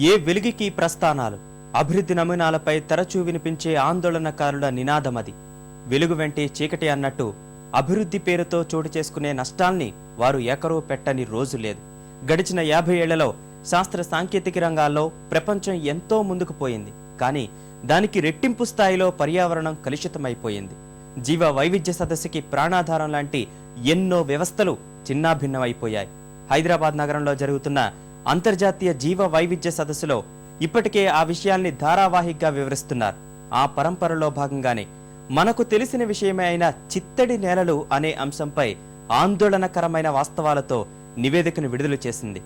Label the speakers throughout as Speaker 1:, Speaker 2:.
Speaker 1: ఏ వెలుగుకి ప్రస్థానాలు అభివృద్ధి నమూనాలపై తరచూ వినిపించే ఆందోళనకారుల నినాదమది. వెలుగు వెంటే చీకటి అన్నట్టు అభివృద్ధి పేరుతో చోటు చేసుకునే నష్టాల్ని వారు ఎకరూ పెట్టని రోజు లేదు. గడిచిన 50 ఏళ్లలో శాస్త్ర సాంకేతిక రంగాల్లో ప్రపంచం ఎంతో ముందుకు పోయింది. కానీ దానికి రెట్టింపు స్థాయిలో పర్యావరణం కలుషితమైపోయింది. జీవ వైవిధ్య సదస్సుకి ప్రాణాధారం లాంటి ఎన్నో వ్యవస్థలు చిన్నాభిన్నమైపోయాయి. హైదరాబాద్ నగరంలో జరుగుతున్న అంతర్జాతీయ జీవ వైవిధ్య సదస్సులో ఇప్పటికే ఆ విషయాల్ని ధారావాహికగా వివరిస్తున్నారు. ఆ పరంపరలో భాగంగానే మనకు తెలిసిన విషయమే అయిన చిత్తడి నేలలు అనే అంశంపై ఆందోళనకరమైన వాస్తవాలతో నివేదికను విడుదల చేసింది.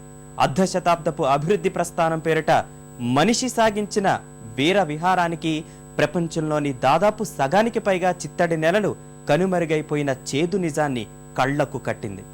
Speaker 1: అర్ధ శతాబ్దపు అభివృద్ధి ప్రస్థానం పేరిట మనిషి సాగించిన వీర విహారానికి ప్రపంచంలోని దాదాపు సగానికి పైగా చిత్తడి నేలలు కనుమరుగైపోయిన చేదు నిజాన్ని కళ్లకు కట్టింది.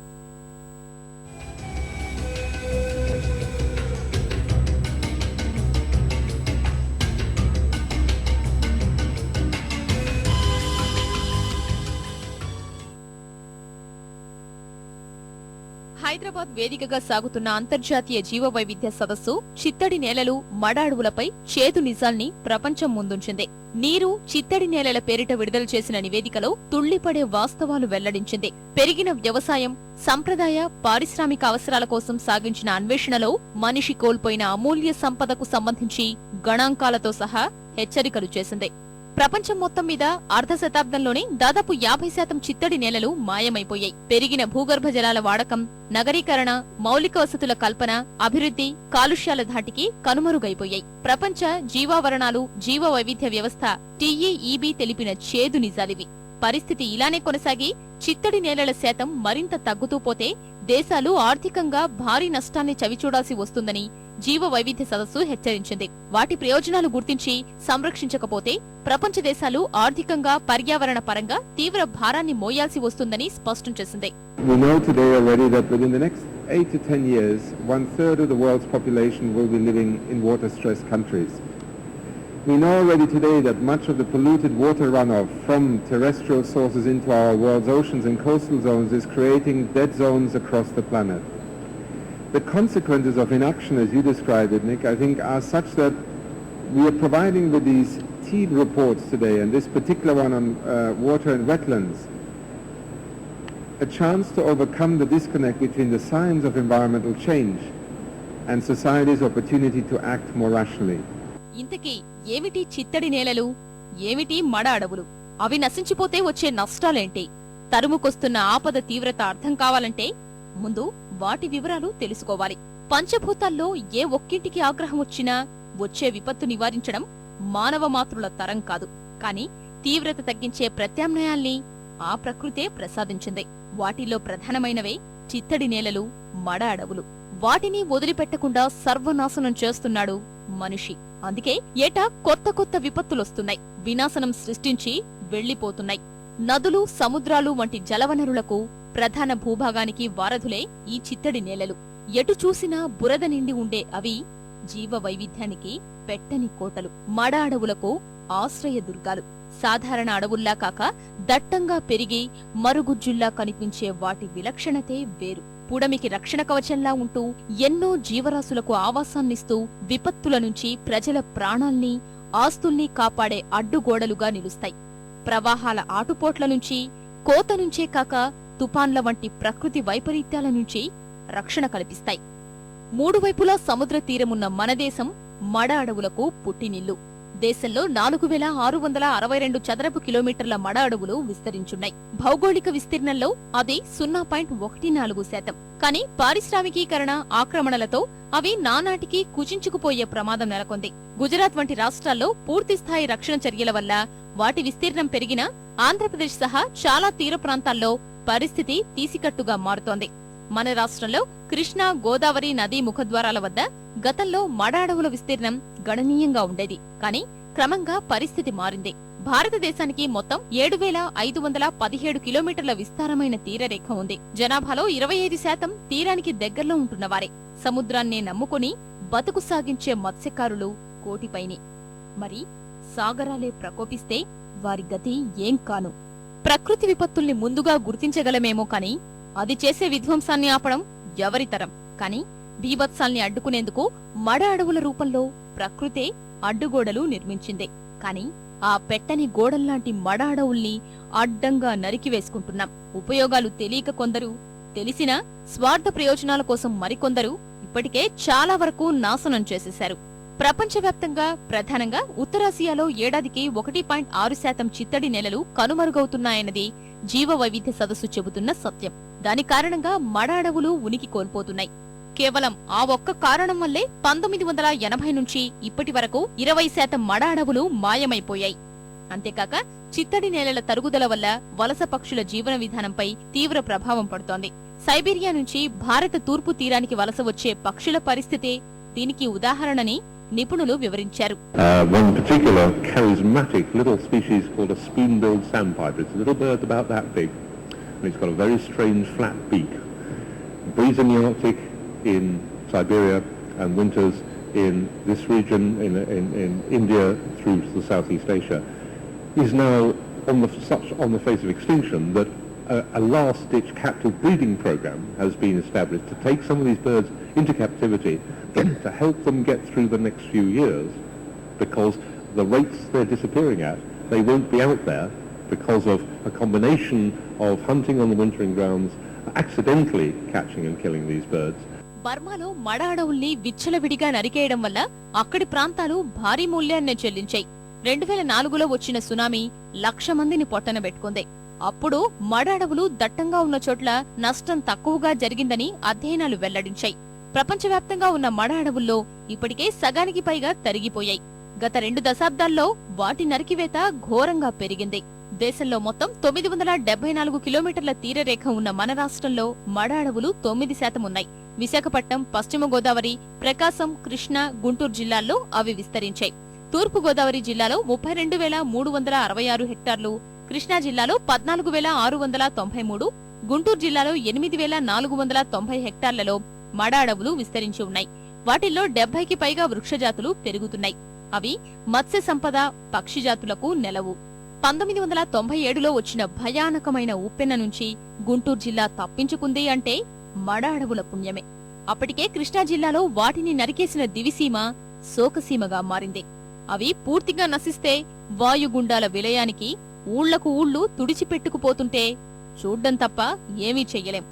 Speaker 2: హైదరాబాద్ వేదికగా సాగుతున్న అంతర్జాతీయ జీవ వైవిధ్య సదస్సు చిత్తడి నేలలు, మడ అడవులపై చేదు నిజాల్ని ప్రపంచం ముందుంచింది. నీరు, చిత్తడి నేలల పేరిట విడుదల చేసిన నివేదికలో తుళ్లిపడే వాస్తవాలు వెల్లడించింది. పెరిగిన వ్యవసాయం, సంప్రదాయ, పారిశ్రామిక అవసరాల కోసం సాగించిన అన్వేషణలో మనిషి కోల్పోయిన అమూల్య సంపదకు సంబంధించి గణాంకాలతో సహా హెచ్చరికలు చేసింది. ప్రపంచం మొత్తం మీద అర్ధ శతాబ్దంలోనే దాదాపు 50% చిత్తడి నేలలు మాయమైపోయాయి. పెరిగిన భూగర్భ జలాల వాడకం, నగరీకరణ, మౌలిక వసతుల కల్పన, అభివృద్ధి, కాలుష్యాల ధాటికి కనుమరుగైపోయాయి. ప్రపంచ జీవావరణాలు జీవ వైవిధ్య వ్యవస్థ TEEB తెలిపిన చేదు నిజాలివి. పరిస్థితి ఇలానే కొనసాగి చిత్తడి నేలల శాతం మరింత తగ్గుతూ పోతే దేశాలు ఆర్థికంగా భారీ నష్టాన్ని చవిచూడాల్సి వస్తుందని జీవ వైవిధ్య సదస్సు హెచ్చరించింది. వాటి ప్రయోజనాలు గుర్తించి సంరక్షించకపోతే ప్రపంచ దేశాలు ఆర్థికంగా, పర్యావరణ పరంగా తీవ్ర భారాన్ని మోయాల్సి వస్తుందని స్పష్టం చేసింది.
Speaker 3: We know today already that within the next 8 to 10 years, 1/3 of the world's population will be living in water-stressed countries. We know already today that much of the polluted water runoff from terrestrial sources into our world's oceans and coastal zones is creating dead zones across the planet. The consequences of inaction, as you described it, Nick, I think are such that we are providing with these TEEB reports today, and this particular one on water and wetlands, a chance to overcome the disconnect between the science of environmental change and society's opportunity to act more rationally.
Speaker 2: ఇంతకీ ఏమిటి చిత్తడి నేలలు, ఏమిటి మడ అడవులు? అవి నశించిపోతే వచ్చే నష్టాలేంటి? తరుముకొస్తున్న ఆపద తీవ్రత అర్థం కావాలంటే ముందు వాటి వివరాలు తెలుసుకోవాలి. పంచభూతాల్లో ఏ ఒక్కింటికి ఆగ్రహం వచ్చినా వచ్చే విపత్తు నివారించడం మానవ మాతృల తరం కాదు. కాని తీవ్రత తగ్గించే ప్రత్యామ్నాయాల్ని ఆ ప్రకృతే ప్రసాదించింది. వాటిల్లో ప్రధానమైనవే చిత్తడి నేలలు, మడ అడవులు. వాటిని వదిలిపెట్టకుండా సర్వనాశనం చేస్తున్నాడు మనిషి. అందుకే ఏటా కొత్త కొత్త విపత్తులొస్తున్నాయి, వినాశనం సృష్టించి వెళ్లిపోతున్నాయి. నదులు, సముద్రాలు వంటి జలవనరులకు, ప్రధాన భూభాగానికి వారధులే ఈ చిత్తడి నేలలు. ఎటు చూసినా బురద నిండి ఉండే అవి జీవ వైవిధ్యానికి పెట్టని కోటలు. మడ అడవులకు ఆశ్రయ దుర్గాలు. సాధారణ అడవుల్లా కాక దట్టంగా పెరిగి మరుగుజ్జుల్లా కనిపించే వాటి విలక్షణతే వేరు. పుడమికి రక్షణ కవచంలా ఉంటూ ఎన్నో జీవరాశులకు ఆవాసాన్నిస్తూ విపత్తుల నుంచి ప్రజల ప్రాణాల్ని, ఆస్తుల్ని కాపాడే అడ్డుగోడలుగా నిలుస్తాయి. ప్రవాహాల ఆటుపోట్ల నుంచి, కోత నుంచే కాక తుపాన్ల వంటి ప్రకృతి వైపరీత్యాల నుంచి రక్షణ కల్పిస్తాయి. మూడు వైపులా సముద్ర తీరమున్న మన దేశం మడ అడవులకు పుట్టినిల్లు. దేశంలో 4662 చదరపు కిలోమీటర్ల మడ అడవులు విస్తరించున్నాయి. భౌగోళిక విస్తీర్ణంలో అది 0.14%. కానీ పారిశ్రామికీకరణ, ఆక్రమణలతో అవి నానాటికి కుచించుకుపోయే ప్రమాదం నెలకొంది. గుజరాత్ వంటి రాష్ట్రాల్లో పూర్తిస్థాయి రక్షణ చర్యల వల్ల వాటి విస్తీర్ణం పెరిగినా ఆంధ్రప్రదేశ్ సహా చాలా తీర ప్రాంతాల్లో పరిస్థితి తీసికట్టుగా మారుతోంది. మన రాష్ట్రంలో కృష్ణా, గోదావరి నదీ ముఖద్వారాల వద్ద గతంలో మడ అడవుల విస్తీర్ణం గణనీయంగా ఉండేది. కానీ క్రమంగా పరిస్థితి మారింది. భారతదేశానికి మొత్తం 7517 కిలోమీటర్ల విస్తారమైన తీరరేఖ ఉంది. జనాభాలో 25% తీరానికి దగ్గరలో ఉంటున్నవారే. సముద్రాన్నే నమ్ముకుని బతుకు సాగించే మత్స్యకారులు కోటిపైనే. మరి సాగరాలే ప్రకోపిస్తే వారి గతి ఏం కాను? ప్రకృతి విపత్తుల్ని ముందుగా గుర్తించగలమేమో కాని అది చేసే విధ్వంసాన్ని ఆపడం ఎవరితరం? కాని బీభత్సాల్ని అడ్డుకునేందుకు మడ అడవుల రూపంలో ప్రకృతే అడ్డుగోడలు నిర్మించింది. కాని ఆ పెట్టని గోడల్లాంటి మడ అడవుల్ని అడ్డంగా నరికివేసుకుంటున్నాం. ఉపయోగాలు తెలియక కొందరు, తెలిసినా స్వార్థ ప్రయోజనాల కోసం మరికొందరు ఇప్పటికే చాలా వరకు నాశనం చేసేశారు. ప్రపంచవ్యాప్తంగా ప్రధానంగా ఉత్తరాసియాలో ఏడాదికి 1.6% చిత్తడి నేలలు కనుమరుగవుతున్నాయన్నది జీవ వైవిధ్య సదస్సు చెబుతున్న సత్యం. దాని కారణంగా మడ అడవులు ఉనికి కోల్పోతున్నాయి. కేవలం ఆ ఒక్క కారణం వల్లే 1980 నుంచి ఇప్పటి వరకు 20% మడ అడవులు మాయమైపోయాయి. అంతేకాక చిత్తడి నేలల తరుగుదల వల్ల వలస పక్షుల జీవన విధానంపై తీవ్ర ప్రభావం పడుతోంది. సైబీరియా నుంచి భారత తూర్పు తీరానికి వలస వచ్చే పక్షుల పరిస్థితే దీనికి ఉదాహరణని నిపుణులు వివరించారు.
Speaker 4: One particular charismatic little species called a spoon-billed sandpiper. It's a little bird about that big, and it's got a very strange flat beak. It breeds in the Arctic, in Siberia, and winters in this region, in India through to Southeast Asia. Is now on the face of extinction that a last-ditch captive breeding program has been established to take some of these birds into captivity to help them get through the next few years, because the rates they're disappearing at, they won't be out there because of a combination of hunting on the wintering grounds, accidentally catching and killing these birds.
Speaker 2: బర్మాలో మడ అడవుల్ని విచ్చలవిడిగా నరికేయడం వల్ల అక్కడి ప్రాంతాలు భారీ మూల్యాన్నే చెల్లించాయి. 2004లో వచ్చిన tsunami 1,00,000 మందిని పొట్టనబెట్టుకుంది. అప్పుడు మడ అడవులు దట్టంగా ఉన్న చోట్ల నష్టం తక్కువగా జరిగిందని అధ్యయనాలు వెల్లడించాయి. ప్రపంచవ్యాప్తంగా ఉన్న మడ అడవుల్లో ఇప్పటికే సగానికి పైగా తరిగిపోయాయి. గత 2 దశాబ్దాల్లో వాటి నరికివేత ఘోరంగా పెరిగింది. దేశంలో మొత్తం 974 కిలోమీటర్ల తీరరేఖ ఉన్న మన రాష్ట్రంలో మడ అడవులు 9% ఉన్నాయి. విశాఖపట్నం, పశ్చిమ గోదావరి, ప్రకాశం, కృష్ణా, గుంటూరు జిల్లాల్లో అవి విస్తరించాయి. తూర్పు గోదావరి జిల్లాలో 32,366 హెక్టార్లు, కృష్ణా జిల్లాలో 14,693, గుంటూరు జిల్లాలో 8,490 హెక్టార్లలో మడ అడవులు విస్తరించి ఉన్నాయి. వాటిల్లో 70కి పైగా వృక్షజాతులు పెరుగుతున్నాయి. అవి మత్స్య సంపద, పక్షి జాతులకు నెలవు. 1997లో వచ్చిన భయానకమైన ఉప్పెన నుంచి గుంటూరు జిల్లా తప్పించుకుంది అంటే మడ అడవుల పుణ్యమే. అప్పటికే కృష్ణా జిల్లాలో వాటిని నరికేసిన దివిసీమ శోకసీమగా మారింది. అవి పూర్తిగా నశిస్తే వాయుగుండాల విలయానికి ఊళ్లకు ఊళ్లు తుడిచిపెట్టుకుపోతుంటే చూడ్డం తప్ప ఏమీ చెయ్యలేం.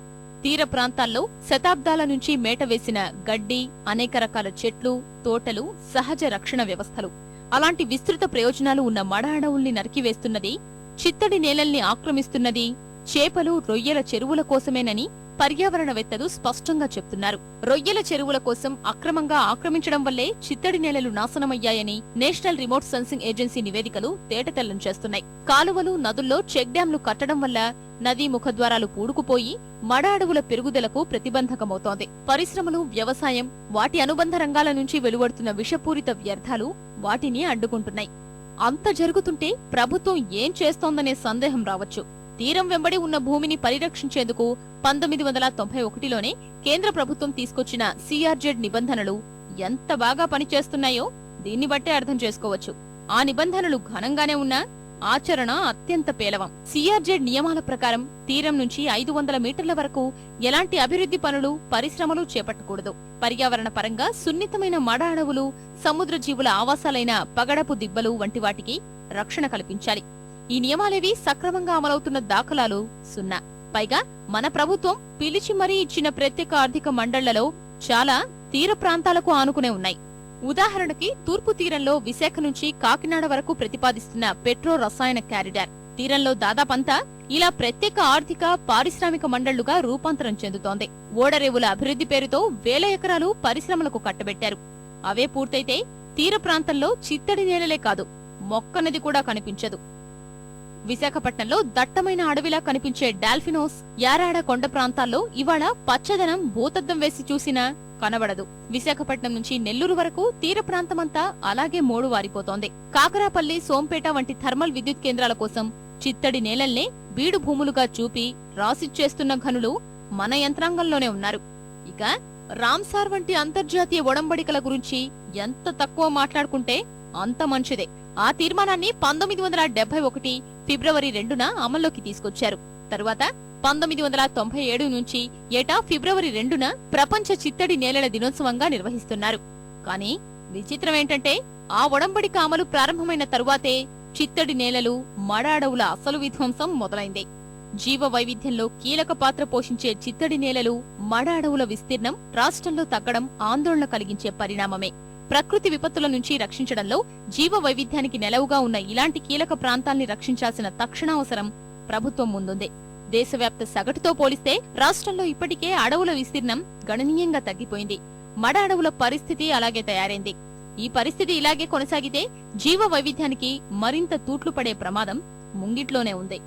Speaker 2: తీర ప్రాంతాల్లో శతాబ్దాల నుంచి మేట వేసిన గడ్డి, అనేక రకాల చెట్లు, తోటలు, సహజ రక్షణ వ్యవస్థలు, అలాంటి విస్తృత ప్రయోజనాలు ఉన్న మడ అడవుల్ని నరికివేస్తున్నది, చిత్తడి నేలల్ని ఆక్రమిస్తున్నది చేపలు, రొయ్యల చెరువుల కోసమేనని పర్యావరణవేత్తలు స్పష్టంగా చెప్తున్నారు. రొయ్యల చెరువుల కోసం అక్రమంగా ఆక్రమించడం వల్లే చిత్తడి నేలలు నాశనమయ్యాయని నేషనల్ రిమోట్ సెన్సింగ్ ఏజెన్సీ నివేదికలు తేటతెల్లం చేస్తున్నాయి. కాలువలు, నదుల్లో చెక్ డ్యాంలు కట్టడం వల్ల నదీ ముఖద్వారాలు పూడుకుపోయి మడ అడవుల పెరుగుదలకు ప్రతిబంధకమవుతోంది. పరిశ్రమలు, వ్యవసాయం, వాటి అనుబంధ రంగాల నుంచి వెలువడుతున్న విషపూరిత వ్యర్థాలు వాటిని అడ్డుకుంటున్నాయి. అంత జరుగుతుంటే ప్రభుత్వం ఏం చేస్తోందనే సందేహం రావచ్చు. తీరం వెంబడి ఉన్న భూమిని పరిరక్షించేందుకు 1991లోనే కేంద్ర ప్రభుత్వం తీసుకొచ్చిన సిఆర్జెడ్ నిబంధనలు ఎంత బాగా పనిచేస్తున్నాయో దీన్ని బట్టే అర్థం చేసుకోవచ్చు. ఆ నిబంధనలు ఘనంగానే ఉన్నా ఆచరణ అత్యంత పేలవం. సిఆర్జెడ్ నియమాల ప్రకారం తీరం నుంచి 500 మీటర్ల వరకు ఎలాంటి అభివృద్ధి పనులు, పరిశ్రమలు చేపట్టకూడదు. పర్యావరణ పరంగా సున్నితమైన మడ అడవులు, సముద్ర జీవుల ఆవాసాలైన పగడపు దిబ్బలు వంటి వాటికి రక్షణ కల్పించాలి. ఈ నియమాలేవి సక్రమంగా అమలవుతున్న దాఖలాలు సున్నా. పైగా మన ప్రభుత్వం పిలిచి మరీ ఇచ్చిన ప్రత్యేక ఆర్థిక మండళ్లలో చాలా తీర ప్రాంతాలకు ఆనుకునే ఉన్నాయి. ఉదాహరణకి తూర్పు తీరంలో విశాఖ నుంచి కాకినాడ వరకు ప్రతిపాదిస్తున్న పెట్రో రసాయన కారిడార్ తీరంలో దాదాపంతా ఇలా ప్రత్యేక ఆర్థిక, పారిశ్రామిక మండళ్లుగా రూపాంతరం చెందుతోంది. ఓడరేవుల అభివృద్ధి పేరుతో వేల ఎకరాలు పరిశ్రమలకు కట్టబెట్టారు. అవే పూర్తయితే తీర ప్రాంతంలో చిత్తడి నేలలే కాదు, మొక్కనది కూడా కనిపించదు. విశాఖపట్నంలో దట్టమైన అడవిలా కనిపించే డాల్ఫినోస్, యారాడ కొండ ప్రాంతాల్లో ఇవాళ పచ్చదనం భూతద్దం వేసి చూసినా కనబడదు. విశాఖపట్నం నుంచి నెల్లూరు వరకు తీర ప్రాంతమంతా అలాగే మోడువారిపోతోంది. కాకరాపల్లి, సోంపేట వంటి థర్మల్ విద్యుత్ కేంద్రాల కోసం చిత్తడి నేలల్నే బీడు భూములుగా చూపి రాసిచ్చేస్తున్న ఘనులు మన యంత్రాంగంలోనే ఉన్నారు. ఇక రామ్సార్ వంటి అంతర్జాతీయ ఒడంబడికల గురించి ఎంత తక్కువ మాట్లాడుకుంటే అంత మంచిదే. ఆ తీర్మానాన్ని 1971 ఫిబ్రవరి 2న అమల్లోకి తీసుకొచ్చారు. తరువాత 1997 నుంచి ఏటా ఫిబ్రవరి 2న ప్రపంచ చిత్తడి నేలల దినోత్సవంగా నిర్వహిస్తున్నారు. కానీ విచిత్రమేంటంటే ఆ ఒడంబడిక అమలు ప్రారంభమైన తరువాతే చిత్తడి నేలలు, మడ అడవుల అసలు విధ్వంసం మొదలైంది. జీవ వైవిధ్యంలో కీలక పాత్ర పోషించే చిత్తడి నేలలు, మడ అడవుల విస్తీర్ణం రాష్ట్రంలో తగ్గడం ఆందోళన కలిగించే పరిణామమే. ప్రకృతి విపత్తుల నుంచి రక్షించడంలో జీవ వైవిధ్యానికి నెలవుగా ఉన్న ఇలాంటి కీలక ప్రాంతాల్ని రక్షించాల్సిన తక్షణావసరం ప్రభుత్వం ముందుంది. దేశవ్యాప్త సగటుతో పోలిస్తే రాష్ట్రంలో ఇప్పటికే అడవుల విస్తీర్ణం గణనీయంగా తగ్గిపోయింది. మడ అడవుల పరిస్థితి అలాగే తయారైంది. ఈ పరిస్థితి ఇలాగే కొనసాగితే జీవ వైవిధ్యానికి మరింత తూట్లు పడే ప్రమాదం ముంగిట్లోనే ఉంది.